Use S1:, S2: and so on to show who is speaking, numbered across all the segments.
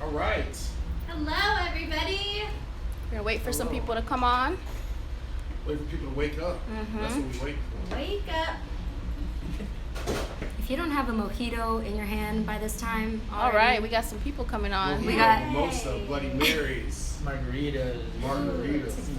S1: All right.
S2: Hello, everybody.
S3: We're gonna wait for some people to come on.
S1: Wait for people to wake up. That's what we wait for.
S2: Wake up.
S4: If you don't have a mojito in your hand by this time,
S3: All right, we got some people coming on.
S4: We got-
S1: mimosa, Bloody Marys,
S5: Margaritas.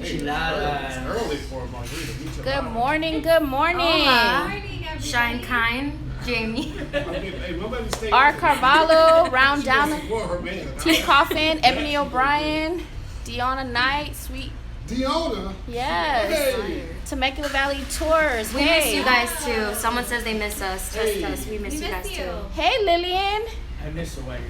S1: Enchiladas. It's early for a margarita.
S3: Good morning, good morning.
S4: Hola.
S2: Morning, everybody.
S4: Shine kind, Jamie.
S1: Hey, nobody stay
S3: R. Carvalho, Round
S1: She
S3: Down,
S1: wants to support her man.
S3: T. Coffin, Ebony O'Brien, Deanna Knight, Sweet,
S1: Deanna.
S3: yes.
S1: Hey.
S3: Temecula Valley Tours.
S4: We
S3: hey.
S4: miss you guys too. Someone says they miss us. Trust
S1: Hey.
S4: us. We miss
S2: We
S4: you guys
S2: miss you.
S4: too.
S3: Hey, Lillian.
S5: I miss the Whiters.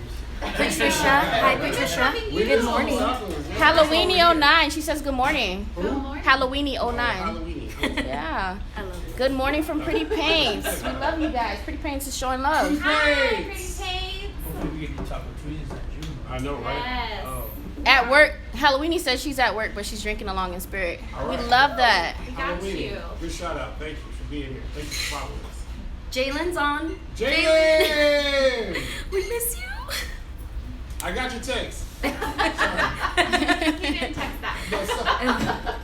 S4: Patricia. Hi, Patricia. Good morning.
S3: Halloweeny09. She says good morning.
S1: Who?
S2: Good morning.
S3: Halloweeny09.
S1: Halloweeny.
S3: Yeah.
S4: I love it.
S3: Good morning from Pretty Paints. We love you guys. Pretty Paints is showing love.
S2: Hi, Pretty
S1: Thanks.
S2: Paints.
S5: Hopefully we get to Taco Tuesdays in June.
S1: I know, right?
S2: Yes.
S1: Oh.
S3: At work, Halloweeny says she's at work, but she's drinking along in spirit.
S1: All
S3: We
S1: right.
S3: love that.
S2: We got
S1: Halloweeny.
S2: you.
S1: Good shout out. Thank you for being here. Thank you for following us.
S4: Jalen's on.
S1: Jalen!
S4: We miss you.
S1: I got your text.
S2: He didn't text that.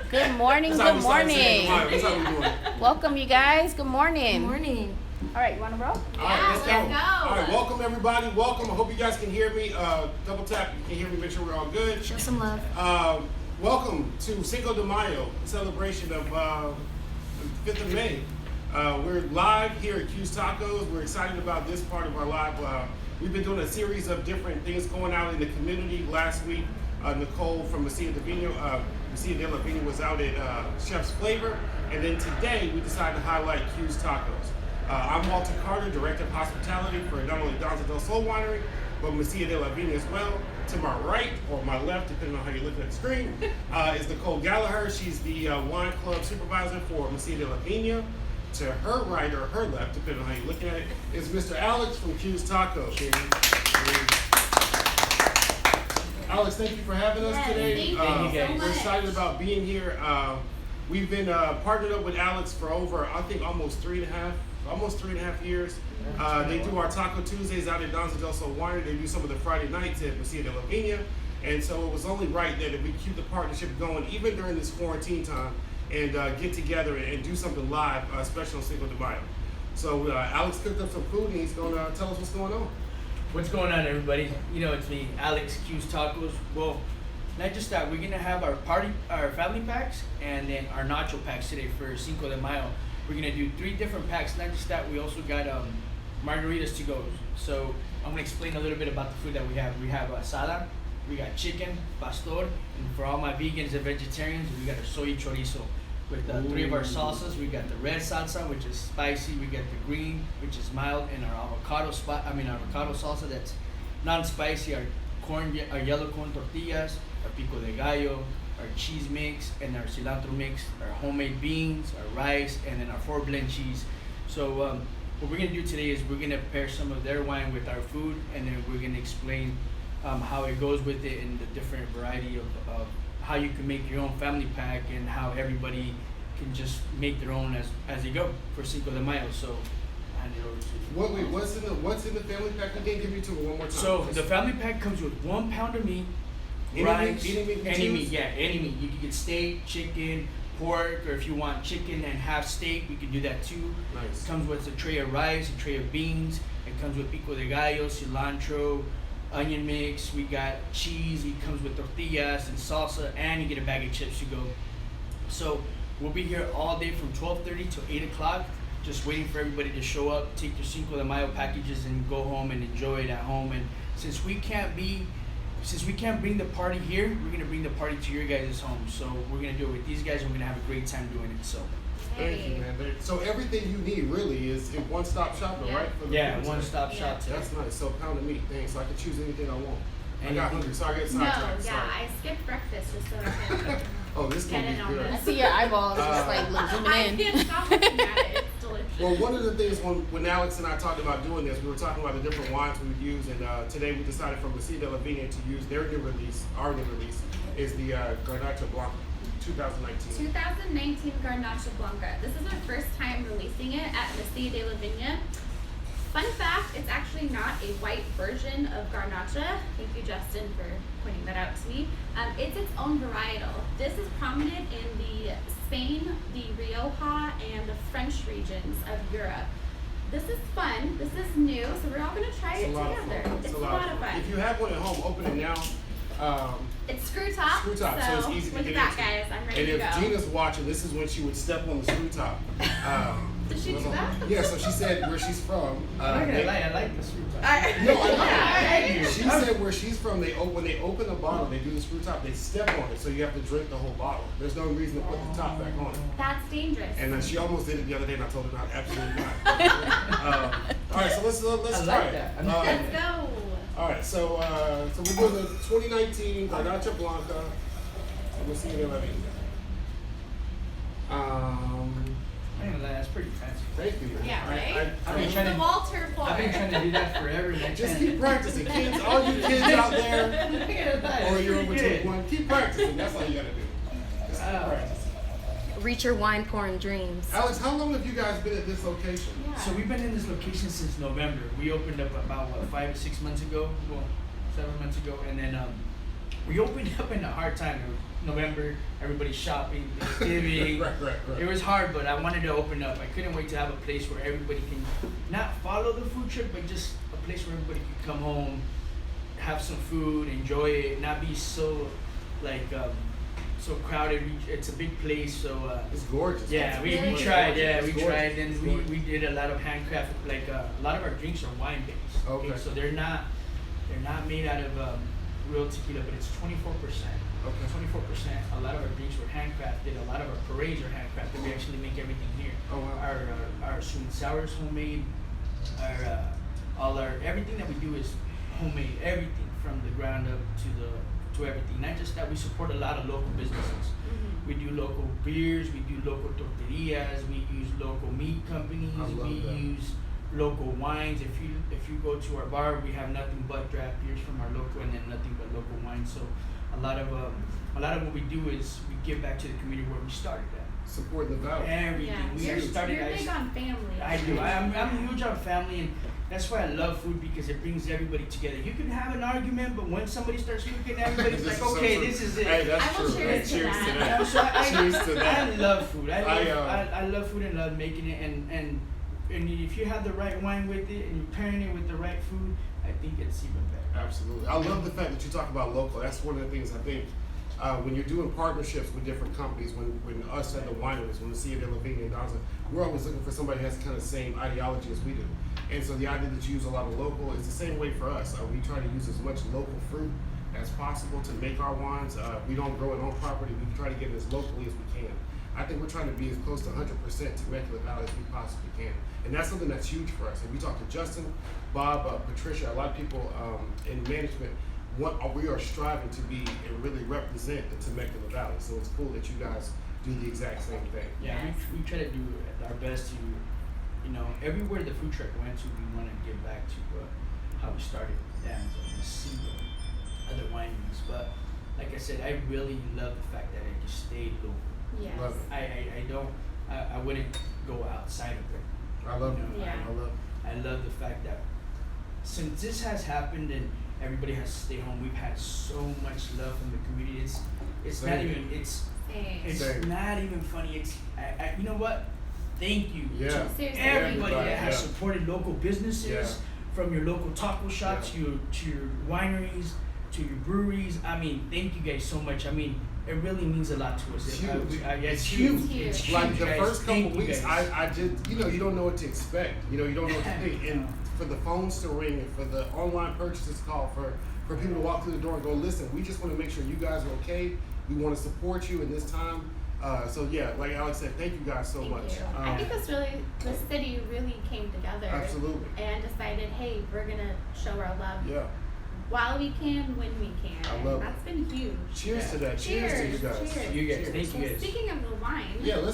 S3: Good morning,
S1: That's how
S3: good
S1: we start saying
S3: morning.
S1: goodbye. That's how we do it.
S3: Welcome, you guys. Good
S4: Good
S3: morning.
S4: morning.
S3: All right, you want to roll?
S1: All right, let's go.
S2: let's go.
S1: All right, welcome everybody. Welcome. I hope you guys can hear me. Double tap. You can hear me. Make sure we're all good.
S4: Show some love.
S1: Welcome to Cinco de Mayo, celebration of the 5th of May. We're live here at Q's Tacos. We're excited about this part of our live. We've been doing a series of different things going out in the community. Last week, Nicole from Masia de la Vinya was out at Chef's Flavor. And then today, we decided to highlight Q's Tacos. I'm Walter Carter, Director of Hospitality for not only Danza Winery, but Masia de la Vinya as well. To my right, or my left, depending on how you're looking at the screen, is Nicole Gallagher. She's the wine club supervisor for Masia de la Vinya. To her right, or her left, depending on how you're looking at it, is Mr. Alex from Q's Tacos. Alex, thank you for having us
S2: Yes,
S1: today.
S2: thank you
S5: so
S1: We're
S2: much.
S1: excited about being here. We've been partnered up with Alex for over, I think, almost three and a half years. They do our Taco Tuesdays out at Danza Winery. They do some of the Friday nights at Masia de la Vinya. And so it was only right that we keep the partnership going, even during this quarantine time, and get together and do something live, especially on Cinco de Mayo. So Alex cooked up some food, and he's going to tell us what's going on.
S5: What's going on, everybody? You know, it's me, Alex Q's Tacos. Well, not just that, we're gonna have our family packs, and then our nacho packs today for Cinco de Mayo. We're gonna do 3 different packs. Not just that, we also got margaritas to go. So I'm gonna explain a little bit about the food that we have. We have asada, we got chicken, pastor, and for all my vegans and vegetarians, we got our soy chorizo. With 3 of our salsas, we got the red salsa, which is spicy. We got the green, which is mild, and our avocado salsa that's non-spicy. Our yellow corn tortillas, our pico de gallo, our cheese mix, and our cilantro mix, our homemade beans, our rice, and then our 4-blend cheese. So what we're gonna do today is we're gonna pair some of their wine with our food, and then we're gonna explain how it goes with it and the different variety of how you can make your own family pack and how everybody can just make their own as they go for Cinco de Mayo. So I hand it over to you.
S1: What's in the family pack? Again, give me to me one more time.
S5: So the family pack comes with 1 pound of meat,
S1: Any
S5: rice,
S1: meat? Any meat you
S5: any
S1: choose?
S5: meat, yeah, any meat. You can get steak, chicken, pork, or if you want chicken and half steak, we can do that too.
S1: Nice.
S5: It comes with a tray of rice, a tray of beans. It comes with pico de gallo, cilantro, onion mix. We got cheese. It comes with tortillas and salsa, and you get a bag of chips to go. So we'll be here all day from 12:30 to 8 o'clock, just waiting for everybody to show up, take your Cinco de Mayo packages, and go home and enjoy it at home. And since we can't bring the party here, we're gonna bring the party to your guys' home. So we're gonna do it with these guys, and we're gonna have a great time doing it. So
S1: Thank you, man. So everything you need really is in one-stop shopping,
S2: Yeah.
S1: right? For the
S5: yeah,
S1: food.
S5: one-stop shop. today.
S1: That's nice. So pound of meat, thanks. So I can choose anything I want. I
S5: And
S1: got
S5: you-
S1: hungry, so I get
S2: No,
S1: sidetracked.
S2: yeah, I skipped breakfast just so I can
S1: Oh, this
S2: get
S1: gonna
S2: in
S1: be
S2: on
S1: good.
S3: I
S2: this.
S3: see your eyeballs just like zooming
S2: I
S3: in.
S2: can't stop looking at it. It's delicious.
S1: Well, one of the things when Alex and I talked about doing this, we were talking about the different wines we would use, and today we decided from Masia de la Vinya to use their new release. Our new release is the Garnacha Blanc 2019.
S2: 2019 Garnacha Blanca. This is our first time releasing it at Masia de la Vinya. Fun fact, it's actually not a white version of Garnacha. Thank you, Justin, for pointing that out to me. It's its own varietal. This is prominent in the Spain, the Rioja, and the French regions of Europe. This is fun. This is new, so we're all going to try it together. It's a lot of fun.
S1: If you have one at home, open it now.
S2: It's screw top.
S1: Screw top, so it's easy to
S2: look
S1: get
S2: at that,
S1: into.
S2: guys. I'm ready
S1: And
S2: to
S1: if
S2: go.
S1: Gina's watching, this is when she would step on the screw top.
S2: Did she do that?
S1: Yeah, so she said where she's from.
S5: I'm not gonna lie, I like the screw top.
S1: No, I
S2: Yeah.
S1: She said where she's from, when they open the bottle, they do the screw top, they step on it, so you have to drink the whole bottle. There's no reason to put the top back on it.
S2: That's dangerous.
S1: And she almost did it the other day, and I told her not, absolutely not. All right, so let's
S5: I
S1: try
S5: like
S1: it.
S5: that.
S2: Let's go.
S1: All right, so we're doing the 2019 Garnacha Blanca. So we'll see you in 11.
S5: I ain't gonna lie, that's pretty fancy.
S1: Thank you.
S2: Yeah, right?
S5: I've been
S2: It's
S5: trying
S2: the
S5: to-
S2: Walter pour.
S5: I've been trying to do that forever. And I
S1: Just
S5: can't.
S1: keep practicing, kids. All you kids out there,
S5: Look at that.
S1: or you're over
S5: Pretty good.
S1: 21, keep practicing. That's all you gotta do. Just keep practicing.
S4: Reach your wine pouring dreams.
S1: Alex, how long have you guys been at this location?
S2: Yeah.
S5: So we've been in this location since November. We opened up about 5 or 6 months ago, well, 7 months ago, and then we opened up in a hard time. November, everybody's shopping, Thanksgiving.
S1: Right.
S5: It was hard, but I wanted to open up. I couldn't wait to have a place where everybody can not follow the food trip, but just a place where everybody can come home, have some food, enjoy it, not be so like so crowded. It's a big place, so.
S1: It's gorgeous.
S5: Yeah, we
S2: really
S5: tried.
S1: gorgeous.
S5: Yeah,
S1: It's
S5: we
S1: gorgeous.
S5: tried.
S1: It's
S5: Then
S1: gorgeous.
S5: we did a lot of handcraft. Like a lot of our drinks are wine based.
S1: Okay.
S5: So they're not made out of real tequila, but it's 24%.
S1: Okay.
S5: 24%. A lot of our drinks were handcrafted. A lot of our parades are handcrafted. We actually make everything here.
S1: Oh, wow.
S5: Our sweet and sour is homemade. Everything that we do is homemade. Everything from the ground up to everything. Not just that, we support a lot of local businesses.
S2: Mhm.
S5: We do local beers, we do local tortillas, we use local meat companies,
S1: I love
S5: we
S1: that.
S5: use local wines. If you go to our bar, we have nothing but draft beers from our local, and then nothing but local wines. So a lot of what we do is we give back to the community where we started at.
S1: Supporting the valley.
S5: Everything.
S2: Yeah.
S5: We started.
S2: You're big on family.
S5: I do. I'm huge on family, and that's why I love food, because it brings everybody together. You can have an argument, but when somebody starts cooking, everybody's
S1: This
S5: like,
S1: is so
S5: okay,
S1: true.
S5: this is it.
S1: Hey, that's
S2: I will
S1: true.
S2: cheers to
S1: Cheers to
S2: that.
S5: You know,
S1: that.
S5: so
S1: Cheers to that.
S5: I love food.
S1: I
S5: I love food and love making it, and if you have the right wine with it and you're pairing it with the right food, I think it's even better.
S1: Absolutely. I love the fact that you talk about local. That's one of the things I think when you're doing partnerships with different companies, when us at the wineries, when we see it in Vinya and Danza, we're always looking for somebody who has kind of the same ideology as we do. And so the idea that you use a lot of local is the same way for us. We try to use as much local fruit as possible to make our wines. We don't grow it on property. We try to get it as locally as we can. I think we're trying to be as close to 100% Temecula Valley as we possibly can. And that's something that's huge for us. And we talked to Justin, Bob, Patricia, a lot of people in management. We are striving to be and really represent the Temecula Valley. So it's cool that you guys do the exact same thing.
S5: Yeah, we try to do our best to, everywhere the food truck went to, we want to give back to how we started Danza and see other wineries. But like I said, I really love the fact that it just stayed local.
S2: Yes.
S1: Love it.
S5: I wouldn't go outside of it.
S1: I love
S5: You
S1: it.
S5: know,
S2: Yeah.
S1: I love it.
S5: I love the fact that since this has happened and everybody has to stay home, we've had so much love from the community. It's not
S1: Same.
S5: even it's
S1: Same.
S5: not even funny. It's you know what? Thank you
S1: Yeah.
S5: to
S2: Seriously,
S5: everybody
S2: thank you.
S5: that has
S1: Yeah.
S5: supported local businesses,
S1: Yeah.
S5: from your local taco shops
S1: Yeah.
S5: to your wineries to your breweries. I mean, thank you guys so much. I mean, it really means a lot to us.
S1: It's huge.
S5: Yeah,
S1: It's huge.
S5: It's huge.
S1: Like the
S5: guys.
S1: first couple
S5: Thank you,
S1: weeks,
S5: guys.
S1: I just, you don't know what to expect. You don't know what to think. And for the phones to ring and for the online purchases call, for people to walk through the door and go, listen, we just want to make sure you guys are okay. We want to support you in this time. So yeah, like Alex said, thank you guys so
S2: Thank
S1: much.
S2: you. I think the city really came together.
S1: Absolutely.
S2: And decided, hey, we're gonna show our love
S1: Yeah.
S2: while we can, when we can.
S1: I
S2: And
S1: love
S2: that's been huge.
S1: Cheers to that. Cheers to you guys.
S2: Cheers.
S5: You guys,
S1: Cheers.
S5: thank you
S2: So
S5: guys.
S2: speaking of the wine,
S1: Yeah,
S2: what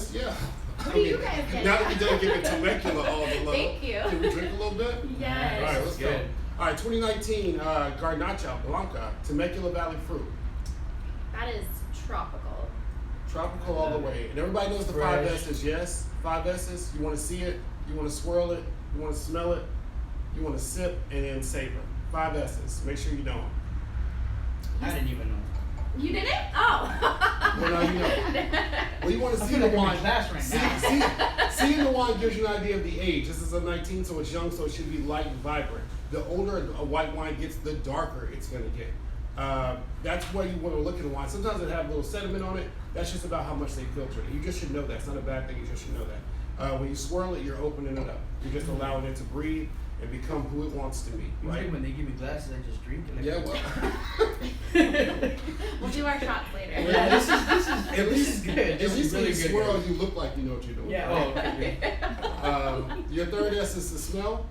S1: I
S2: do you
S1: mean,
S2: guys get?
S1: now that we done giving Temecula all the love,
S2: Thank you.
S1: can we drink a little bit?
S2: Yes.
S1: All right, let's go.
S5: Good.
S1: All right, 2019 Garnacha Blanca, Temecula Valley fruit.
S2: That is tropical.
S1: Tropical all the way. And everybody knows the
S5: Fresh.
S1: 5 S's, yes? 5 S's. You want to see it, you want to swirl it, you want to smell it. You want to sip and then savor. 5 S's. Make sure you know them.
S5: I didn't even know.
S2: You did it? Oh.
S1: Well, now you know. Well, you want to
S5: I
S1: see
S5: feel
S1: the
S5: like I'm in
S1: wine.
S5: class right now.
S1: Seeing the wine gives you an idea of the age. This is a 19, so it's young, so it should be light and vibrant. The older a white wine gets, the darker it's going to get. That's why you want to look at the wine. Sometimes it has a little sediment on it. That's just about how much they filter it. You just should know that. It's not a bad thing. You just should know that. When you swirl it, you're opening it up. You're just allowing it to breathe and become who it wants to be,
S5: Usually
S1: right?
S5: when they give me glasses, I just drink it. Like
S1: Yeah, well.
S2: We'll do our shots later.
S5: Yeah, this is
S1: At least,
S5: good.
S1: at
S5: This is
S1: least when
S5: really
S1: you
S5: good,
S1: swirl,
S5: guys.
S1: you look like you know what you're doing.
S5: Yeah.
S1: right?
S5: Oh, okay.
S1: Your third S is the smell.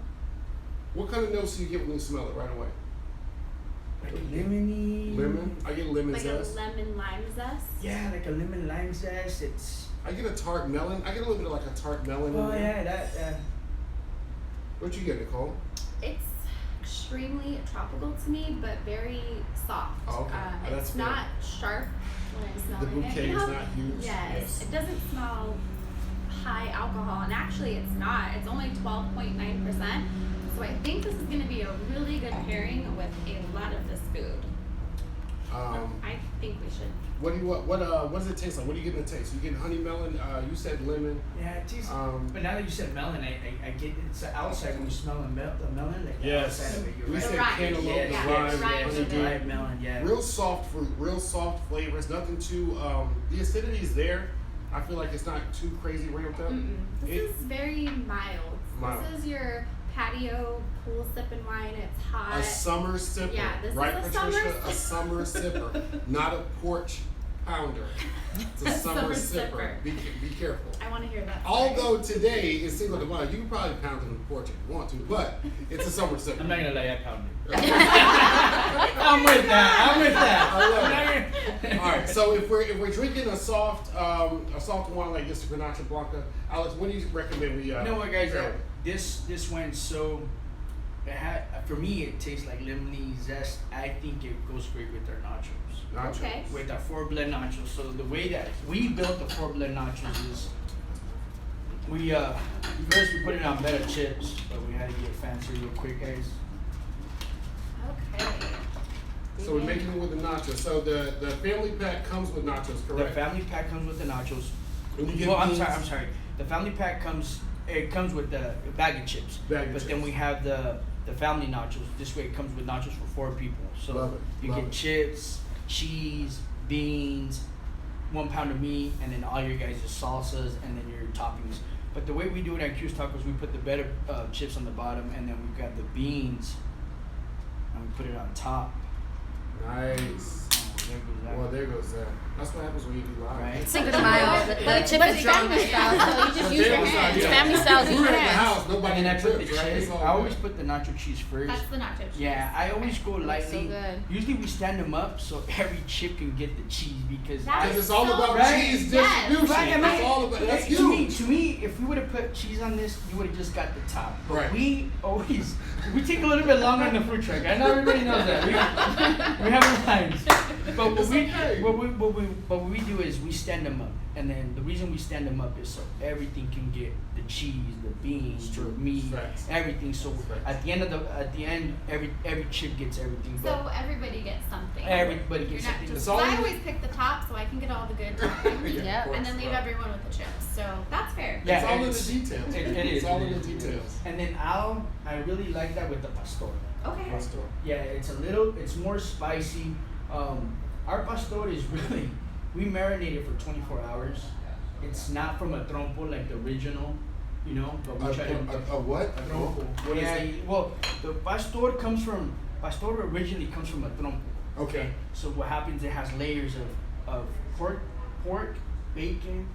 S1: What kind of notes do you get when you smell it right away?
S5: Like a lemony.
S1: Lemon. I get lemon
S2: Like
S1: zest.
S2: a lemon lime zest.
S5: Yeah, like a lemon lime zest. It's.
S1: I get a tart melon. I get a little bit of like a tart melon.
S5: Oh
S1: in there.
S5: yeah, that.
S1: What you get, Nicole?
S2: It's extremely tropical to me, but very soft.
S1: Oh, okay. Oh, that's
S2: it's
S1: fair.
S2: not sharp when I'm smelling
S1: bouquet
S2: it.
S1: is
S2: You know?
S1: not huge.
S2: Yes.
S1: Yes.
S2: It doesn't smell high alcohol, and actually it's not. It's only 12.9%. So I think this is going to be a really good pairing with a lot of this food. I think we should.
S1: What do you want? What does it taste like? What do you get in the taste? You get honey melon. You said lemon.
S5: Yeah, it tastes. But now that you said melon, I get it's the outside when you smell the melon, like the
S1: Yes.
S5: outside of it. You're
S1: We
S5: right.
S1: said
S2: rind.
S1: cantaloupe,
S5: Yeah,
S1: the
S5: yeah,
S1: rind,
S2: the rind
S1: honey
S2: of
S1: dew.
S2: it.
S5: Live melon, yeah.
S1: Real soft fruit, real soft flavors. Nothing too. The acidity is there. I feel like it's not too crazy ramped up.
S2: This
S1: It-
S2: is very mild.
S1: Mild.
S2: This is your patio pool sipping wine. It's hot.
S1: A summer sipper,
S2: Yeah, this is
S1: right,
S2: a
S1: Patricia?
S2: summer
S1: A summer sipper, not a porch pounder. It's a summer sipper. Be careful.
S2: I want to hear that.
S1: Although today is Cinco de Mayo, you can probably pound it in the porch if you want to, but it's a summer sipper.
S5: I'm not gonna lie, I pounded. I'm with that.
S1: I love it. All right, so if we're drinking a soft wine like this, the Garnacha Blanca, Alex, what do you recommend we?
S5: You know what, guys?
S1: pair with?
S5: This went so. For me, it tastes like lemony zest. I think it goes great with our nachos.
S1: Nachos.
S2: Okay.
S5: With our 4 blend nachos. So the way that we built the 4 blend nachos is we first we put it on better chips, but we had to get fancy real quick, guys.
S2: Okay.
S1: So we're making it with the nachos. So the family pack comes with nachos,
S5: The
S1: correct?
S5: family pack comes with the nachos.
S1: And you get
S5: Well, I'm
S1: beans.
S5: sorry. The family pack comes with the bag of chips.
S1: Bag of
S5: but
S1: chips.
S5: then we have the family nachos. This way it comes with nachos for 4 people. So
S1: Love it,
S5: you
S1: love
S5: get
S1: it.
S5: chips, cheese, beans, 1 pound of meat, and then all your guys' salsas and then your toppings. But the way we do it at Q's Tacos, we put the better chips on the bottom, and then we've got the beans, and we put it on top.
S1: Nice.
S5: Oh, there goes that.
S1: Well, there goes that. That's what happens when you do live.
S5: Right?
S4: Cinco de Mayo. The chip
S3: But
S4: is
S3: it's
S4: drunk.
S3: family style, so you just use your
S1: Family style,
S3: hands.
S1: yeah.
S3: Family style,
S1: If
S3: use
S1: we were
S3: your
S1: at the
S3: hands.
S1: house, nobody
S5: And then I put the
S1: trips, right? It's
S5: cheese.
S1: all
S5: I always
S1: good.
S5: put the nacho cheese first.
S2: That's the nacho cheese.
S5: Yeah, I always go lightly.
S3: so good.
S5: Usually we stand them up so every chip can get the cheese because
S2: That
S1: Because
S2: is
S1: it's all
S2: so
S1: about
S5: right.
S1: cheese
S2: Yes.
S1: distribution.
S5: Right, I mean,
S1: It's all about that's
S5: to me,
S1: huge.
S5: to me, if we would have put cheese on this, you would have just got the top. But
S1: Right.
S5: we take a little bit longer on the food truck. I know everybody knows that. We have our times. But
S1: It's okay.
S5: what we do is we stand them up, and then the reason we stand them up is so everything can get the cheese, the beans,
S1: It's
S5: the
S1: true.
S5: meat,
S1: Facts.
S5: everything. So
S1: Facts.
S5: at the end, every chip gets everything. But
S2: So everybody gets something.
S5: everybody
S2: You're
S5: gets
S2: not
S5: something.
S2: just.
S1: It's all
S2: I
S1: in the-
S2: always pick the top so I can get all the good toppings.
S1: Yeah, of
S3: Yep.
S2: And then
S1: course,
S2: leave
S1: right.
S2: everyone with the chips. So that's fair.
S5: Yeah,
S1: It's all in the
S5: it's-
S1: details.
S5: It is.
S1: It's all
S5: it
S1: in the
S5: is, it is.
S1: details.
S5: And then I really like that with the pastor.
S2: Okay.
S1: Pastor.
S5: Yeah, it's more spicy. Our pastor is really, we marinate it for 24 hours. It's not from a trompo like the original, but we try to.
S1: A what?
S5: A trompo.
S1: What is
S5: Yeah,
S1: it?
S5: well, the pastor originally comes from a trompo.
S1: Okay.
S5: So what happens? It has layers of pork, bacon,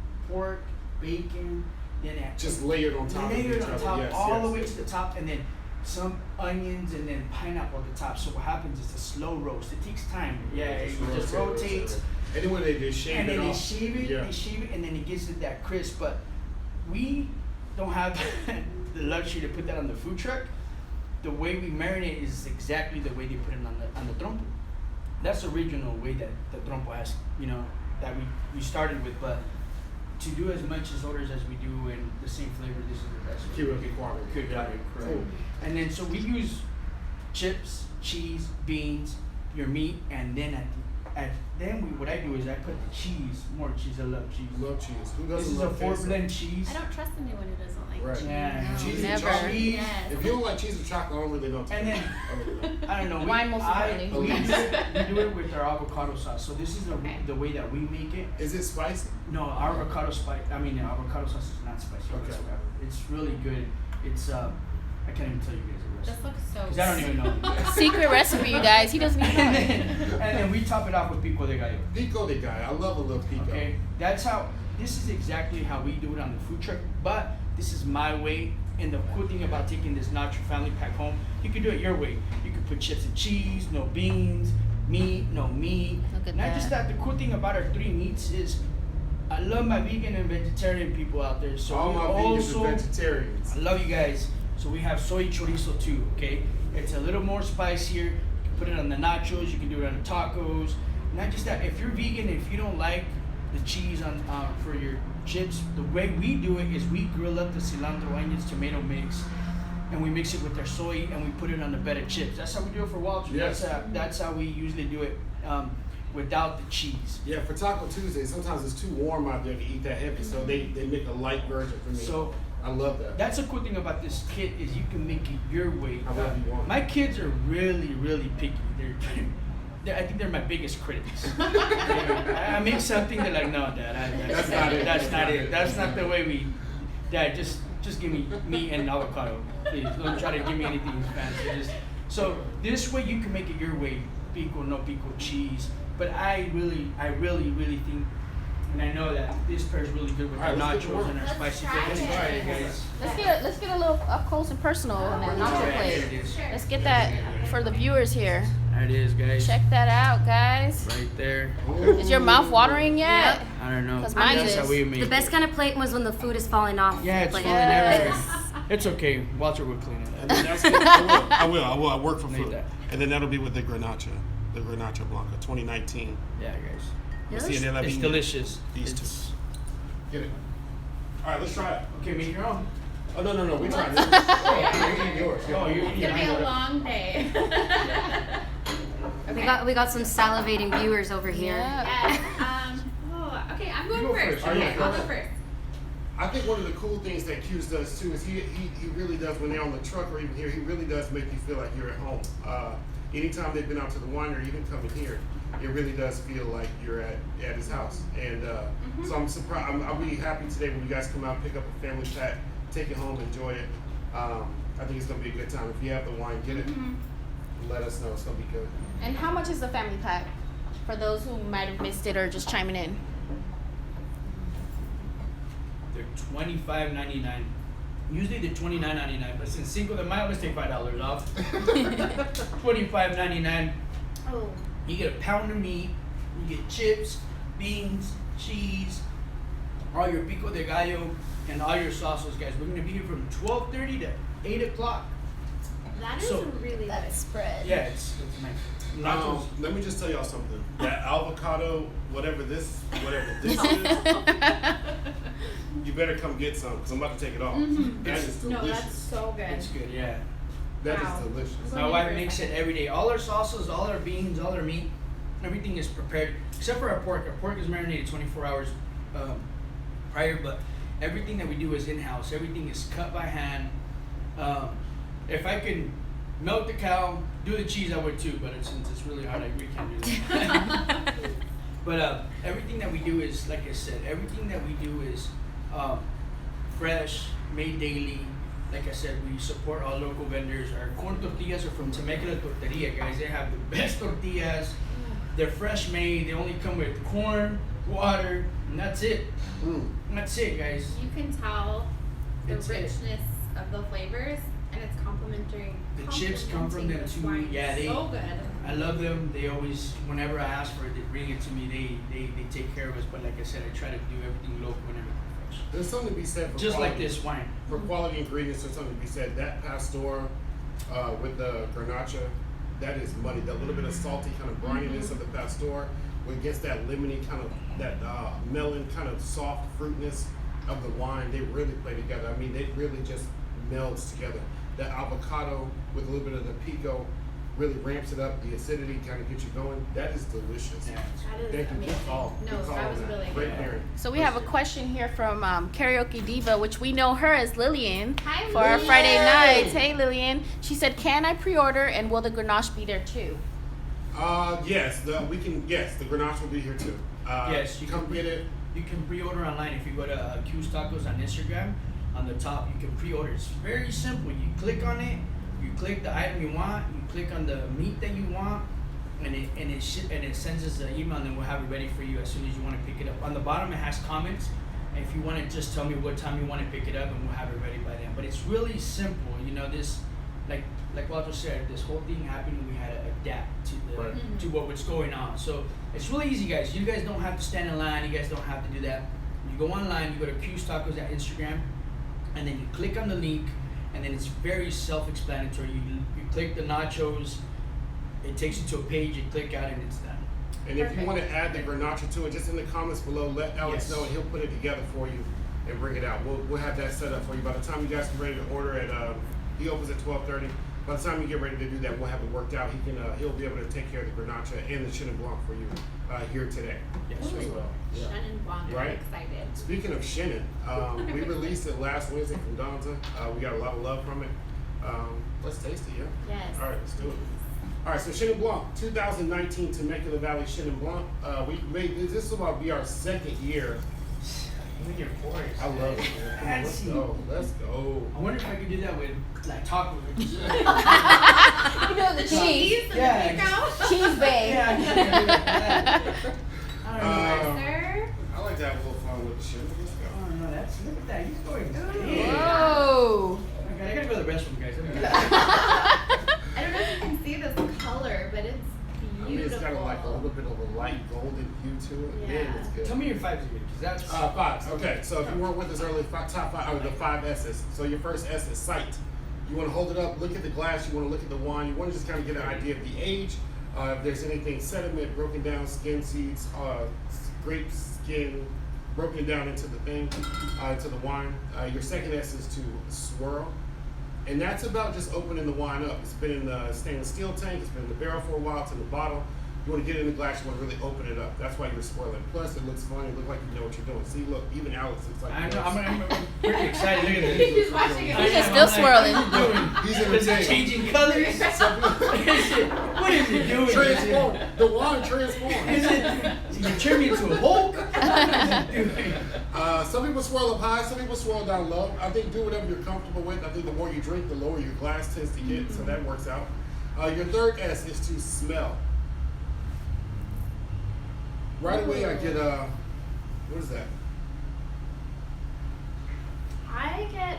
S5: then it
S1: Just layered on top of each
S5: layered
S1: other.
S5: on top,
S1: Yes,
S5: all
S1: yes.
S5: the way to the top, and then some onions, and then pineapple at the top. So what happens is a slow roast. It takes time. Yeah, it just rotates,
S1: And then when they shave
S5: and
S1: it
S5: then they
S1: off.
S5: shave it,
S1: Yeah.
S5: and then it gives it that crisp. But we don't have the luxury to put that on the food truck. The way we marinate is exactly the way they put it on the trompo. That's the original way that the trompo has, that we started with. But to do as much as orders as we do in the same flavor, this is the best.
S1: Keep it quality.
S5: Good quality, correct.
S1: Cool.
S5: And then so we use chips, cheese, beans, your meat, and then what I do is I put the cheese, more cheese. I love cheese.
S1: Love cheese. Who
S5: This
S1: doesn't
S5: is a
S1: love
S5: 4
S1: queso?
S5: blend cheese.
S2: I don't trust anyone who doesn't like
S1: Right.
S2: cheese.
S5: Yeah.
S2: No.
S1: Cheese and
S3: Never.
S1: chocolate.
S2: Yes.
S1: If you don't like cheese and chocolate, I don't really know.
S5: And then I don't know.
S3: Wine most importantly.
S5: We do it with our avocado sauce. So this is
S2: Okay.
S5: the way that we make it.
S1: Is it spicy?
S5: No, our avocado avocado sauce is not spicy
S1: Okay.
S5: whatsoever. It's really good. It's I can't even tell you guys the
S2: This
S5: recipe
S2: looks so
S5: because I don't even know.
S3: Secret recipe, you guys. He doesn't even know.
S5: And then we top it off with pico de gallo.
S1: Pico de gallo. I love a little pico.
S5: Okay, this is exactly how we do it on the food truck, but this is my way. And the cool thing about taking this nacho family pack home, you can do it your way. You can put chips and cheese, no beans, meat, no meat.
S3: Look at
S5: Not
S3: that.
S5: just that, the cool thing about our 3 meats is I love my vegan and vegetarian people out there. So
S1: All
S5: we
S1: my vegans
S5: also,
S1: and vegetarians.
S5: I love you guys. So we have soy chorizo too, okay? It's a little more spicier. You can put it on the nachos, you can do it on the tacos. Not just that, if you're vegan, if you don't like the cheese on for your chips, the way we do it is we grill up the cilantro, onions, tomato mix, and we mix it with our soy and we put it on the bed of chips. That's how we do it for Walter.
S1: Yes.
S5: That's how we usually do it without the cheese.
S1: Yeah, for Taco Tuesday, sometimes it's too warm out there to eat that heavy, so they make a light version for me.
S5: So
S1: I love that.
S5: that's a cool thing about this kit is you can make it your way.
S1: However you want.
S5: My kids are really, really picky. I think they're my biggest critics. I make something, they're like, no, Dad,
S1: That's not it.
S5: That's not it. That's not the way we. Dad, just give me meat and avocado, please. Don't try to give me anything fancy. So this way you can make it your way. Pico, no pico, cheese. But I really think, and I know that this pairs really good with
S1: All
S5: our
S1: right, let's get to
S5: nachos
S1: work.
S5: and our
S2: Let's
S5: spicy
S2: try
S5: dip.
S2: it.
S5: Try it, guys.
S3: Let's get a little up close and personal on that nacho
S5: Here
S3: plate.
S5: it is.
S3: Let's get that for the viewers here.
S5: There it is, guys.
S3: Check that out, guys.
S5: Right there.
S3: Is your mouth watering yet?
S4: Yep.
S5: I don't know.
S3: 'Cause mine
S5: That's
S3: is.
S5: how we make
S4: The best
S5: it.
S4: kind of plate was when the food is falling off.
S5: Yeah, it's
S4: Like,
S5: falling
S3: Yes.
S5: everywhere. It's okay. Walter will clean it.
S1: And then that's it. I will. I work for
S5: Need
S1: food.
S5: that.
S1: And then that'll be with the Garnacha Blanca, 2019.
S5: Yeah, guys.
S1: See, and then that'll
S5: It's
S1: be
S5: delicious.
S1: These
S5: It's,
S1: two. Get it. All right, let's try it.
S5: okay, make your own.
S1: Oh no, we tried this. Oh, you're eating yours.
S5: Oh, you're
S2: It's
S5: eating
S2: gonna be a
S5: mine.
S2: long day.
S4: we got some salivating viewers over here.
S3: Yeah.
S2: Yes. Okay, I'm going
S5: You go
S2: first.
S5: first.
S1: Oh, yeah,
S2: Okay,
S1: go
S2: I'll go
S1: ahead.
S2: first.
S1: I think one of the cool things that Q's does too is he really does, when they're on the truck or even here, he really does make you feel like you're at home. Anytime they've been out to the winery, even coming here, it really does feel like you're at his house. And so I'm surprised. I'll be happy today when you guys come out, pick up a family pack, take it home, enjoy it. I think it's gonna be a good time. If you have the wine, get it. Let us know. It's gonna be good.
S3: And how much is the family pack? For those who might have missed it or just chiming in.
S5: They're $25.99. Usually they're $29.99, but since Cinco de Mayo, let's take $5 off. $25.99.
S2: Oh.
S5: You get a pound of meat, you get chips, beans, cheese, all your pico de gallo, and all your sauces, guys. We're gonna be here from 12:30 to 8 o'clock.
S2: That is
S5: So-
S2: really good.
S3: spread.
S5: Yeah, it's nice. Nachos.
S1: Let me just tell y'all something. That avocado, whatever this is, you better come get some because I'm about to take it off. That is
S2: No,
S1: delicious.
S2: that's so good.
S5: It's good, yeah.
S1: That is
S2: Wow.
S1: delicious.
S5: My wife makes it every day. All our sauces, all our beans, all our meat, everything is prepared except for our pork. Our pork is marinated 24 hours prior, but everything that we do is in-house. Everything is cut by hand. If I can milk the cow, do the cheese, I would too, but since it's really hard, I really can't do that. But everything that we do is, like I said, everything that we do is fresh, made daily. Like I said, we support all local vendors. Our corn tortillas are from Temecula Tortilla, guys. They have the best tortillas. They're fresh made. They only come with corn, water, and that's it. And that's it, guys.
S2: You can tell the
S5: It's it.
S2: richness of the flavors, and it's complementary.
S5: The chips come from them
S2: this
S5: too.
S2: wine.
S5: Yeah, they-
S2: so good.
S5: I love them. They always, whenever I ask for it, they bring it to me. They take care of us. But like I said, I try to do everything local and everything fresh.
S1: There's something to be said for
S5: Just like
S1: quality.
S5: this wine.
S1: For quality ingredients, there's something to be said. That pastor with the Garnacha, that is money. That little bit of salty kind of brininess of the pastor what gets that lemony kind of, that melon kind of soft fruitness of the wine, they really play together. I mean, they really just melds together. The avocado with a little bit of the pico really ramps it up. The acidity kind of gets you going. That is delicious.
S5: Yeah.
S2: That is
S1: Thank you.
S2: amazing.
S1: Good call.
S2: No,
S1: Good call
S2: that
S1: on
S2: was really
S1: Great
S2: good.
S1: pairing.
S3: So we have a question here from Karaoke Diva, which we know her as Lillian
S2: Hi,
S3: for our
S2: Lillian.
S3: Friday nights. Hey Lillian. She said, "Can I pre-order and will the Grenache be there too?"
S1: Yes, we can. Yes, the Grenache will be here too.
S5: Yes, you
S1: come
S5: can
S1: get it.
S5: You can pre-order online if you go to Q's Tacos on Instagram. On the top, you can pre-order. It's very simple. You click on it. You click the item you want. You click on the meat that you want, and it sends us an email, and then we'll have it ready for you as soon as you want to pick it up. On the bottom, it has comments. And if you want to just tell me what time you want to pick it up, and we'll have it ready by then. But it's really simple. You know, this, like Walter said, this whole thing happened, and we had to adapt to the
S1: Right.
S5: to what's going on. So it's really easy, guys. You guys don't have to stand in line. You guys don't have to do that. You go online. You go to Q's Tacos at Instagram, and then you click on the link, and then it's very self-explanatory. You click the nachos. It takes you to a page. You click out, and it's done.
S1: And if you
S2: Perfect.
S1: want to add the Garnacha to it, just in the comments below, let Alex
S5: Yes.
S1: know, and he'll put it together for you and bring it out. We'll have that set up for you. By the time you guys get ready to order it, he opens at 12:30. By the time you get ready to do that, we'll have it worked out. He'll be able to take care of the Garnacha and the Chenin Blanc for you here today.
S5: Yes,
S1: as
S5: we
S1: well.
S5: will.
S1: Yeah.
S2: Chenin Blanc. I'm
S1: Right.
S2: excited.
S1: Speaking of Chenin, we released it last Wednesday from Danza. We got a lot of love from it. Let's taste it, yeah?
S2: Yes.
S1: All right, let's do it. All right, so Chenin Blanc, 2019 Temecula Valley Chenin Blanc. We made this will be our second year.
S5: Look at your pores.
S1: I love it. Come on, let's go. Let's go.
S5: I wonder if I could do that with like tacos.
S3: You know the cheese.
S5: Yeah.
S3: Cheese babe.
S5: Yeah, I can do that. I don't know.
S2: Sir.
S1: I like to have a little fun with the Chenin. Let's go.
S5: Oh no, look at that. He's going good.
S3: Whoa.
S5: I gotta go to the restroom, guys.
S2: I don't know if you can see this color, but it's
S1: I mean,
S2: beautiful.
S1: it's got like a little bit of a light golden hue to it. Man,
S2: Yeah.
S1: it's good.
S5: Tell me your fives again, because that's
S1: Fives. Okay, so if you weren't with us earlier, top five, or the 5 S's. So your first S is sight. You want to hold it up, look at the glass. You want to look at the wine. You want to just kind of get an idea of the age. If there's anything sediment, broken down skin seeds, grape skin broken down into the thing, into the wine. Your second S is to swirl. And that's about just opening the wine up. It's been in the stainless steel tank, it's been in the barrel for a while, it's in the bottle. You want to get it in the glass, you want to really open it up. That's why you're swirling. Plus, it looks fun, it looks like you know what you're doing. See, look, even Alex looks like
S5: I
S1: he
S5: know,
S1: knows.
S5: I'm pretty excited. Look at this.
S2: He's watching it.
S5: I
S3: He's just
S5: am,
S3: still
S5: I'm like,
S3: swirling.
S5: what are you
S1: He's
S5: doing? Is it
S1: entertained.
S5: changing colors? What is it doing?
S1: Transform. The wine transforms.
S5: Is it, you turn me into a Hulk? What is it doing?
S1: Some people swirl up high, some people swirl down low. I think do whatever you're comfortable with. I think the more you drink, the lower your glass tends to get, so that works out. Your third S is to smell. Right away, I get what is that?
S2: I get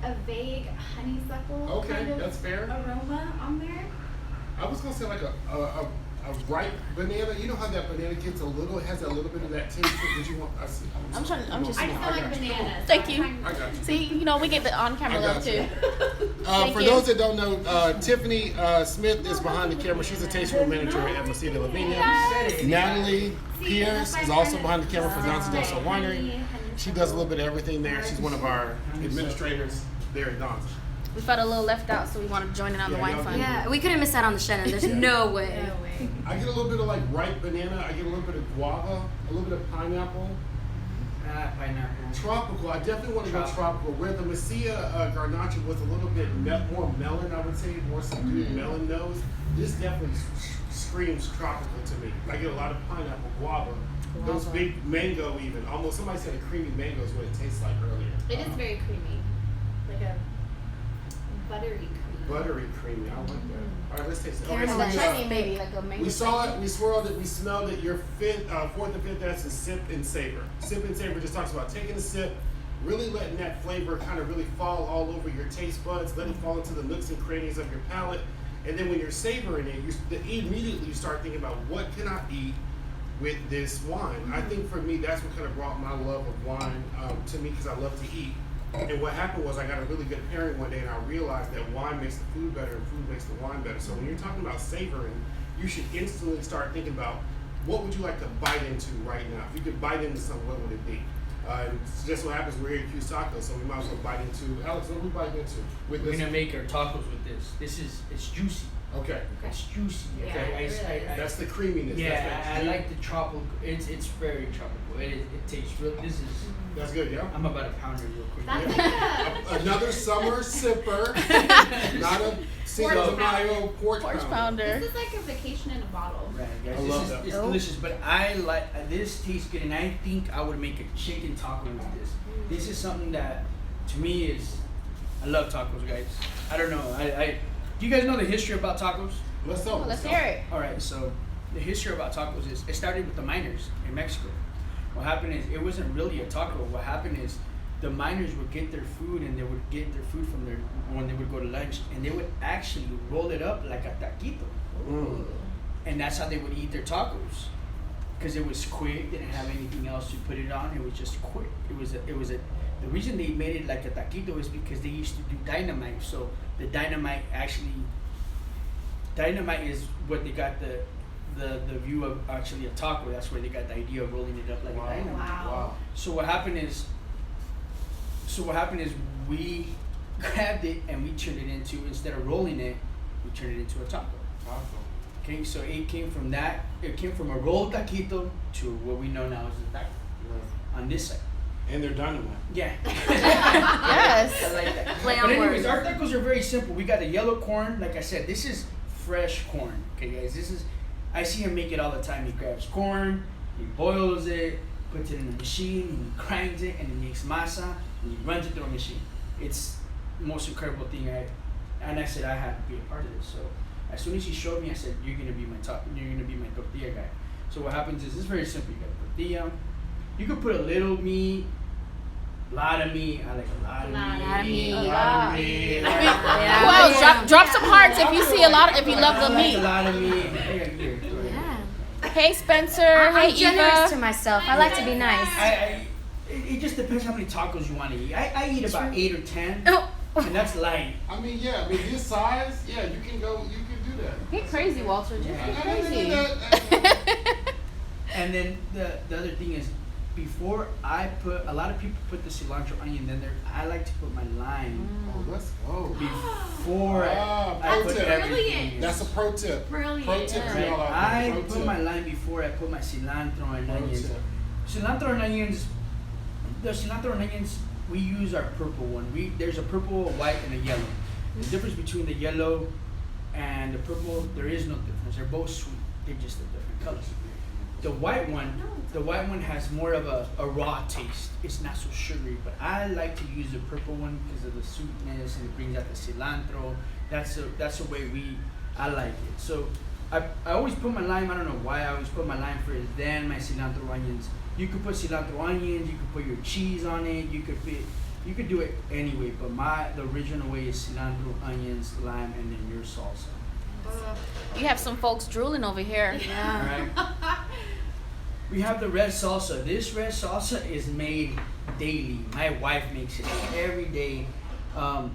S2: a vague honeysuckle
S1: Okay,
S2: kind of
S1: that's fair.
S2: aroma on there.
S1: I was gonna say like a ripe banana. You know how that banana gets has a little bit of that taste. Did you want? I see.
S3: I'm just-
S2: I just don't like
S1: got you.
S2: bananas.
S3: Thank you.
S1: I got you.
S3: See, you know, we get the on-camera
S1: I
S3: love
S1: got
S3: too.
S1: you.
S3: Thank
S1: For
S3: you.
S1: those that don't know, Tiffany Smith is behind the camera. She's a tasting room manager at Masia de Vinya. Natalie Pierce is also behind the camera for Danza Winery. She does a little bit of everything there. She's one of our administrators there at Danza.
S3: We felt a little left out, so we wanted to join in on the
S1: Yeah,
S3: wine
S1: y'all
S3: fund.
S1: did.
S4: Yeah, we couldn't miss out on the Chenin. There's no way.
S2: No way.
S1: I get a little bit of like ripe banana. I get a little bit of guava, a little bit of pineapple.
S5: Pineapple.
S1: Tropical. I definitely want to go tropical. Where the Masia Garnacha was a little bit more melon, I would say, more subdued melon nose. This definitely screams tropical to me. I get a lot of pineapple, guava, those big mango even. Almost somebody said a creamy mango is what it tastes like earlier.
S2: It is very creamy, like a buttery cream.
S1: Buttery creamy. I like that. All right, let's taste it.
S3: Like
S1: so
S3: a
S1: we,
S3: chutney, maybe like a mango.
S1: we saw it, we swirled it, we smelled it. Your fourth and fifth S is sip and savor. Sip and savor just talks about taking a sip, really letting that flavor kind of really fall all over your taste buds, let it fall into the nooks and crannies of your palate. And then when you're savoring it, immediately you start thinking about what can I eat with this wine. I think for me, that's what kind of brought my love of wine to me because I love to eat. And what happened was I got a really good pairing one day and I realized that wine makes the food better and food makes the wine better. So when you're talking about savoring, you should instantly start thinking about what would you like to bite into right now. If you could bite into something, what would it be? And just what happens, we're here at Q's Tacos, so we might as well bite into. Alex, what are we biting into?
S5: We're gonna make our tacos with this. It's juicy.
S1: Okay.
S5: It's juicy.
S2: Yeah,
S5: Okay.
S2: it really is.
S1: That's the creaminess.
S5: Yeah,
S1: That's
S5: I like the tropical. It's very tropical. It tastes real. This is.
S1: That's good, yeah.
S5: I'm about to pound it real quick.
S2: That's
S1: Yeah.
S2: like
S1: Another summer sipper, not a Cinco de Mayo porch pounder.
S2: this is like a vacation in a bottle.
S5: Right, guys.
S1: I
S5: This
S1: love
S5: is
S1: that.
S5: it's delicious, but I like this tastes good, and I think I would make a chicken taco with this. This is something that, to me, is I love tacos, guys. I don't know. Do you guys know the history about tacos?
S1: Let's go.
S3: Let's hear it.
S5: All right, so the history about tacos is it started with the miners in Mexico. What happened is it wasn't really a taco. What happened is the miners would get their food, and they would get their food from when they would go to lunch, and they would actually roll it up like a taquito, and that's how they would eat their tacos, because it was quick. They didn't have anything else to put it on. It was just quick. It was a. The reason they made it like a taquito is because they used to do dynamite. So the dynamite is what they got the view of actually a taco. That's where they got the idea of rolling it up like a dynamite.
S2: Wow.
S5: So what happened is we grabbed it and we turned it into, instead of rolling it, we turned it into a taco. Okay, so it came from that. It came from a rolled taquito to what we know now as a taco on this side.
S1: And they're dynamite.
S5: Yeah.
S3: Yes.
S5: I like that.
S4: Play
S5: But
S4: on
S5: anyways,
S4: words.
S5: our tacos are very simple. We got the yellow corn. Like I said, this is fresh corn. Okay, guys, I see him make it all the time. He grabs corn, he boils it, puts it in the machine, he grinds it, and he makes masa, and he runs it through a machine. It's the most incredible thing. And I said I had to be a part of this. So as soon as he showed me, I said, you're gonna be my tortilla guy. So what happens is, it's very simple. You got a tortilla. You could put a little meat, a lot of meat. I like a lot of meat.
S4: A
S5: A
S4: lot.
S5: lot of meat.
S4: Yeah.
S3: Who else? Drop some hearts if you see a lot. If you love the
S5: I like a
S3: meat.
S5: lot of meat. Here.
S4: Yeah.
S3: Hey Spencer.
S4: I'm
S3: Hey
S4: generous to
S3: Eva.
S4: myself. I like to be nice.
S5: It just depends how many tacos you want to eat. I eat about 8 or 10,
S4: Oh.
S5: and that's light.
S1: I mean, this size, you can do that.
S3: Get crazy, Walter. Just get crazy.
S5: And then the other thing is, before I put, a lot of people put the cilantro onion in there. I like to put my lime
S1: Oh, let's go.
S5: before I
S1: pro
S5: put
S1: tip.
S5: everything
S2: Brilliant.
S5: in.
S1: That's a pro tip.
S2: Brilliant.
S1: Pro tip for
S5: Right.
S1: y'all out
S5: I
S1: there. Pro
S5: put
S1: tip.
S5: my lime before I put my cilantro and
S1: Pro
S5: onions.
S1: tip.
S5: Cilantro and onions. The cilantro and onions, we use our purple one. There's a purple, a white, and a yellow. The difference between the yellow and the purple, there is no difference. They're both sweet. They're just a different colors. The white one has more of a raw taste. It's not so sugary, but I like to use the purple one because of the sweetness, and it brings out the cilantro. That's the way I like it. So I always put my lime. I don't know why I always put my lime first, then my cilantro onions. You could put cilantro onions. You could put your cheese on it. You could do it anyway. But the original way is cilantro, onions, lime, and then your salsa.
S3: You have some folks drooling over here.
S4: Yeah.
S5: Right? We have the red salsa. This red salsa is made daily. My wife makes it every day. I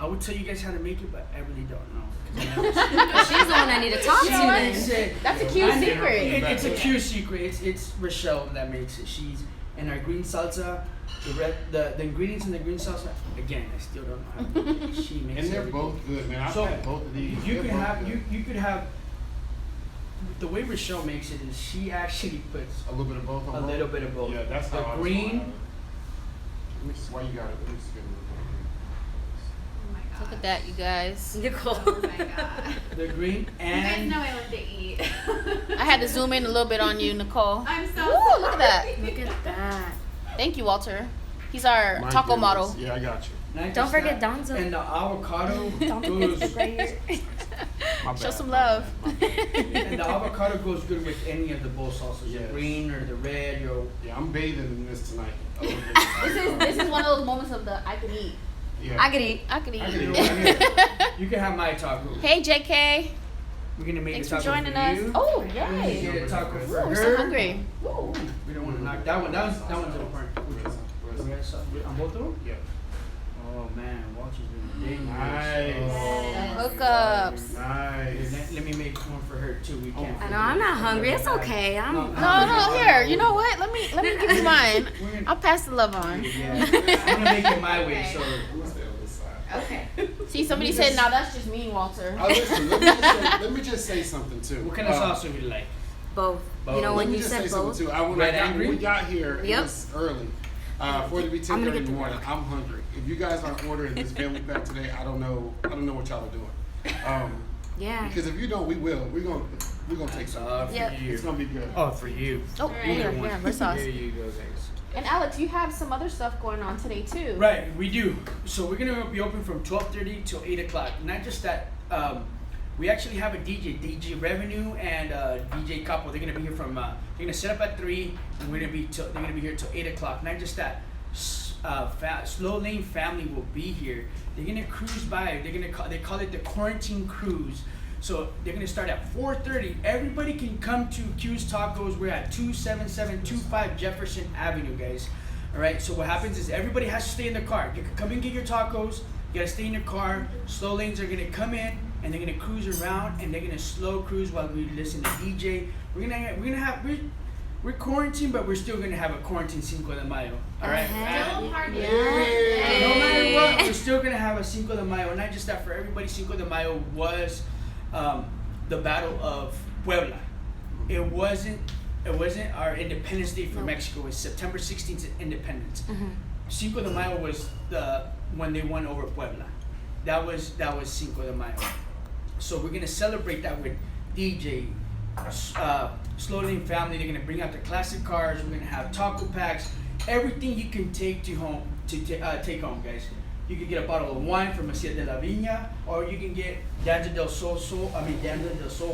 S5: would tell you guys how to make it, but I really don't know. 'Cause I never
S4: She's the one I need to talk to
S3: You know what?
S4: then.
S3: That's a cute
S5: I know.
S3: secret.
S5: It's a cute secret. It's Rochelle that makes it. She's and our green salsa, the ingredients in the green salsa. Again, I still don't know how to make it. She makes
S1: And they're
S5: it.
S1: both good, man. I've
S5: So,
S1: had both of these.
S5: You
S1: They're
S5: could
S1: both
S5: have
S1: good.
S5: you could have. The way Rochelle makes it is she actually puts
S1: A little bit of both on
S5: a
S1: both?
S5: little bit of both.
S1: Yeah, that's
S5: the
S1: how I was
S5: green.
S1: going. Let me see why you got it. Let me see.
S2: Oh my god.
S3: Look at that, you guys.
S4: Nicole.
S2: Oh my god.
S5: The green
S2: You guys
S5: and
S2: know I love to eat.
S3: I had to zoom in a little bit on you, Nicole.
S2: I'm so
S3: Ooh,
S2: sorry.
S3: look at that.
S4: Look at that.
S3: Thank you, Walter. He's our
S1: My
S3: taco
S1: goodness.
S3: model.
S1: Yeah, I got you.
S5: not
S4: Don't
S5: just
S4: forget
S5: that,
S4: Danza.
S5: and the avocado
S4: Don't
S5: goes
S4: forget the gray hair.
S1: My
S3: Show
S1: bad,
S3: some
S1: my
S3: love.
S1: bad, my bad.
S5: and the avocado goes good with any of the both salsas,
S1: Yes.
S5: the green or the red.
S1: Yeah, I'm bathing in this tonight. A little bit.
S3: This is one of those moments of the I can eat.
S1: Yeah.
S4: I could eat.
S3: I can eat.
S1: I
S5: You
S1: can
S5: know what? You can have my taco.
S3: Hey JK,
S5: We're gonna make
S3: thanks
S5: a
S3: for
S5: taco
S3: joining
S5: for
S3: us.
S5: you.
S3: Oh
S5: We're gonna
S3: yay!
S5: get a taco
S1: Ooh,
S5: for
S3: Ooh, we're
S5: her.
S3: so hungry. Ooh.
S5: We don't want to knock that one. That one's important. The red sauce. On both of them?
S1: Yeah.
S5: Oh man, Walter's doing big.
S1: Nice.
S5: Oh.
S3: Hookups.
S1: Nice.
S5: Let me make one for her too. We can't.
S4: I know I'm not hungry. It's okay. I'm.
S3: No, here. You know what? Let me give you mine. I'll pass the love on.
S5: Yeah. I'm gonna make it my way. So
S1: Who's the other side?
S2: Okay.
S3: See, somebody said, "Now that's just mean, Walter."
S1: Listen, let me just say something too.
S5: what kind of sauce would you like?
S4: Both.
S5: Both.
S4: You know,
S1: Let
S4: when
S1: me
S4: you
S1: just say
S4: said
S1: something
S4: both.
S1: too. When we got here, it
S4: Yep.
S1: was early. For it to be 10:30
S4: gonna
S1: in
S4: get
S1: the
S4: the
S1: morning, I'm hungry. If you guys aren't ordering this family pack today, I don't know what y'all are doing.
S4: Yeah.
S1: Because if you don't, we will. We're gonna take some.
S5: For
S3: Yep.
S5: you.
S1: It's gonna be good.
S5: Oh, for you.
S3: Oh,
S5: Either
S3: yeah,
S5: one.
S3: more sauce.
S5: There you go, guys.
S3: And Alex, you have some other stuff going on today too.
S5: Right, we do. So we're gonna be open from 12:30 till 8 o'clock. Not just that, we actually have a DJ Revenue and DJ Capo. They're gonna be here from. They're gonna set up at 3, and they're gonna be here till 8 o'clock. Not just that. Slow Lane family will be here. They're gonna cruise by. They call it the quarantine cruise. So they're gonna start at 4:30. Everybody can come to Q's Tacos. We're at 27725 Jefferson Avenue, guys. All right. So what happens is everybody has to stay in the car. You can come and get your tacos. You gotta stay in your car. Slow Lanes are gonna come in and they're gonna cruise around and they're gonna slow cruise while we listen to DJ. We're quarantined, but we're still gonna have a quarantine Cinco de Mayo. All right.
S2: Still a party.
S3: Yeah.
S5: No matter what, we're still gonna have a Cinco de Mayo. Not just that, for everybody, Cinco de Mayo was the Battle of Puebla. It wasn't our Independence Day for Mexico. It was September 16th independence. Cinco de Mayo was when they won over Puebla. That was Cinco de Mayo. So we're gonna celebrate that with DJ. Slow Lane family. They're gonna bring out the classic cars. We're gonna have taco packs, everything you can take take home, guys. You can get a bottle of wine from Masia de la Vinya, or you can get Danza del Sol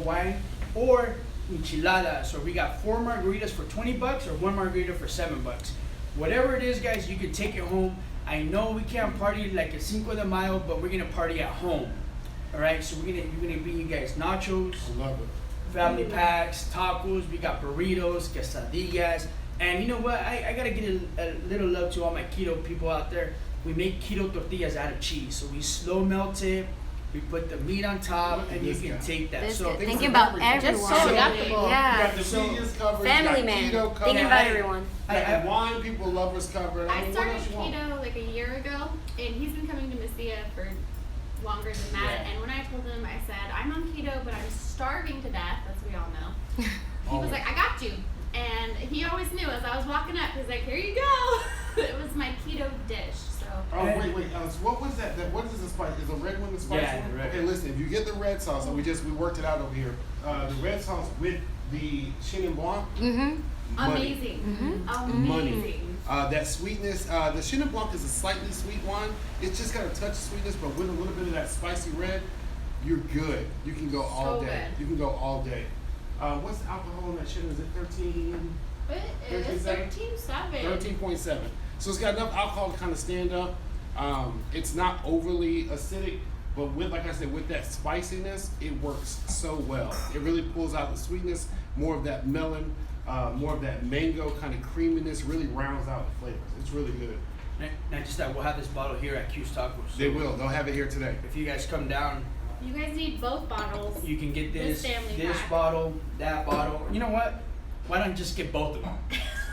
S5: wine, or enchiladas. So we got 4 margaritas for $20, or 1 margarita for $7. Whatever it is, guys, you can take it home. I know we can't party like a Cinco de Mayo, but we're gonna party at home. All right, so we're gonna bring you guys nachos.
S1: I love it.
S5: Family packs, tacos, we got burritos, quesadillas, and you know what? I gotta get a little love to all my keto people out there. We make keto tortillas out of cheese, so we slow melt it. We put the meat on top, and you can take that.
S4: This
S5: So
S4: good. Thinking about
S1: Just
S4: everyone.
S3: so adaptable.
S1: You
S4: Yeah.
S1: got the vegans covered.
S4: Family
S1: you got
S4: man.
S1: keto covered.
S4: Thinking about everyone.
S1: You got wine people, lovers covered.
S2: I
S1: mean,
S2: started
S1: what else you want?
S2: keto like a year ago, and he's been coming to Masia for longer than that.
S5: Yeah.
S2: And when I told him, I said, I'm on keto, but I'm starving to death, as we all know. He was like, I got you. And he always knew as I was walking up, he's like, here you go. It was my keto dish. So
S1: Oh wait, so what was that? What is the spice? Is the red one the spicy
S5: Yeah,
S1: one?
S5: the red.
S1: Okay, listen. If you get the red sauce, and we worked it out over here. The red sauce with the Chenin Blanc.
S4: Mhm.
S1: Money.
S2: amazing.
S1: Money.
S2: Amazing.
S1: That sweetness. The Chenin Blanc is a slightly sweet wine. It's just got a touch of sweetness, but with a little bit of that spicy red, you're good. You can go all
S2: So
S1: day.
S2: good.
S1: You can go all day. What's the alcohol in that Chenin? Is it 13?
S2: It is 13.7.
S1: 13.7. So it's got enough alcohol to kind of stand up. It's not overly acidic, but with, like I said, with that spiciness, it works so well. It really pulls out the sweetness, more of that melon, more of that mango kind of creaminess, really rounds out the flavors. It's really good.
S5: Not just that, we'll have this bottle here at Q's Tacos. So
S1: They will. They'll have it here today.
S5: If you guys come down,
S2: You guys need both bottles.
S5: you can get
S2: This
S5: this
S2: family pack.
S5: bottle, that bottle. You know what? Why don't you just get both of them?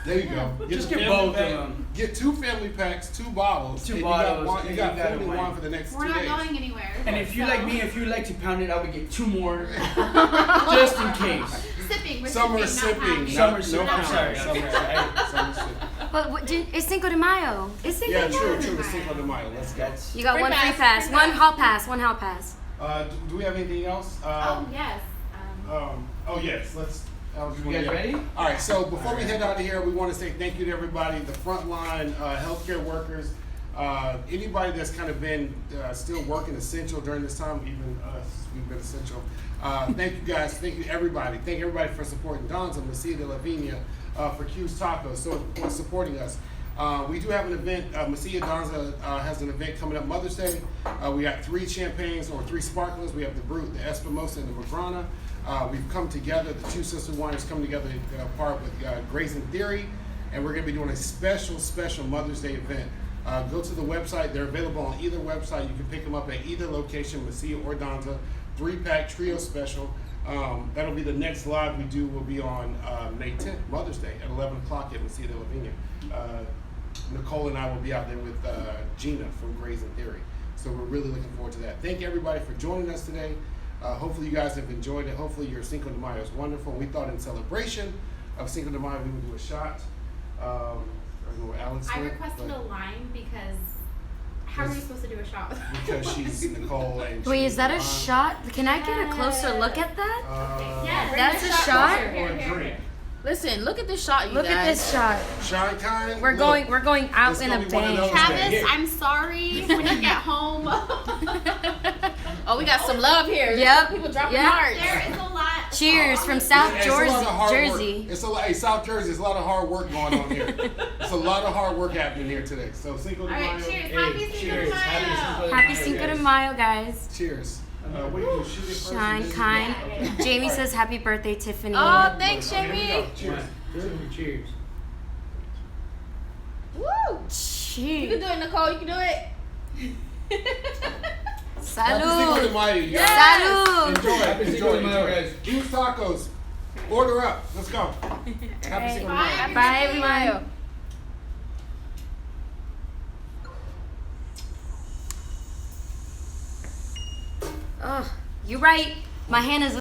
S1: There you go.
S5: Just
S1: the
S5: get
S1: family
S5: both of
S1: pack,
S5: them.
S1: Get 2 family packs, 2 bottles.
S5: Two
S1: and
S5: bottles,
S1: You
S5: and
S1: got
S5: you got
S1: food and
S5: wine.
S1: wine for the next
S2: We're
S1: 2
S2: not
S1: days.
S2: going anywhere.
S5: And if you
S2: so-
S5: like me, if you like to pound it, I would get 2 more, just in case.
S2: Sipping. We're
S1: Some are
S2: sipping, not
S1: sipping.
S2: pounding.
S5: Some are
S1: No
S5: sipping.
S1: pound.
S5: Sorry,
S1: Some
S5: I'm
S1: are
S5: sorry.
S1: sipping. Some are sipping.
S4: But it's Cinco de Mayo. It's Cinco
S1: Yeah,
S4: de
S1: true,
S4: Mayo.
S1: true. The Cinco de Mayo. Let's go.
S5: That's
S4: You got
S2: Free
S4: one free
S2: pass,
S4: pass,
S2: free
S4: one
S2: pass.
S4: hall pass, one hall pass.
S1: Do we have anything else?
S2: Oh, yes.
S1: Oh yes, let's.
S5: You guys ready?
S1: All right. So before we head out of here, we want to say thank you to everybody, the frontline healthcare workers, anybody that's kind of been still working essential during this time. Even us, we've been essential. Thank you guys. Thank you everybody. Thank everybody for supporting Danza, Masia de la Vinya, for Q's Tacos, so for supporting us. We do have an event. Masia Danza has an event coming up Mother's Day. We got 3 champagnes or 3 sparklers. We have the Brut, the Espumosa, and the Magrana. We've come together, the 2 sister wines come together to part with Grace in Theory, and we're going to be doing a special Mother's Day event Go to the website. They're available on either website. You can pick them up at either location, Masia or Danza. 3-pack trio special. That'll be the next live we do. Will be on May 10th, Mother's Day, at 11 o'clock at Masia de la Vinya. Nicole and I will be out there with Gina from Grays in Theory. So we're really looking forward to that. Thank you everybody for joining us today. Hopefully you guys have enjoyed it. Hopefully your Cinco de Mayo is wonderful. We thought in celebration of Cinco de Mayo we would do a shot. I don't know what Alex
S2: I
S1: did,
S2: requested
S1: but
S2: a lime because how are we supposed to do a shot?
S1: because she's Nicole and
S4: Wait,
S1: she's
S4: is that a
S1: Ron.
S4: shot? Can I get a closer look at that?
S2: Yeah, bring
S4: That's
S2: the
S4: a shot?
S2: closer.
S1: Or
S2: Here,
S1: a
S2: here,
S1: drink.
S3: Listen, look at this shot, you
S4: Look at
S3: guys.
S4: this shot.
S1: Shine kind.
S4: We're
S1: Look,
S4: going out
S1: it's
S4: in
S1: gonna
S4: a
S1: be one of
S4: bang.
S1: those.
S2: Travis,
S1: Here.
S2: I'm sorry when you get home.
S3: Oh, we got some love here.
S4: Yep.
S3: People dropping
S4: Yep.
S3: hearts.
S2: There is a lot.
S4: Cheers from South
S1: It's a lot of hard
S4: Jersey.
S1: work. It's a lot. Hey, South Jersey. It's a lot of hard work going on here. It's a lot of hard work happening here today. So Cinco de
S2: All right,
S1: Mayo.
S2: cheers.
S5: Hey,
S2: Happy Cinco de
S5: cheers.
S2: Mayo.
S4: Happy Cinco de Mayo, guys.
S1: Cheers. What do you do? Shoot it first and
S4: Shine
S1: then you
S4: kind.
S1: go? Okay.
S4: Jamie says happy birthday, Tiffany.
S3: Oh, thanks,
S1: Here we go.
S3: Jamie.
S1: Cheers.
S5: Cheers.
S3: Woo! You can
S4: Cheers.
S3: do it, Nicole. You can do it.
S1: Happy Cinco de
S4: Salud.
S1: Mayo, you guys.
S4: Salud.
S1: Enjoy.
S5: Happy Cinco
S1: Enjoy.
S5: de Mayo,
S1: Enjoy.
S5: guys.
S1: Juice tacos. Order up. Let's go. Happy Cinco de Mayo.
S4: Bye, everyone. Oh, you're right. My hand is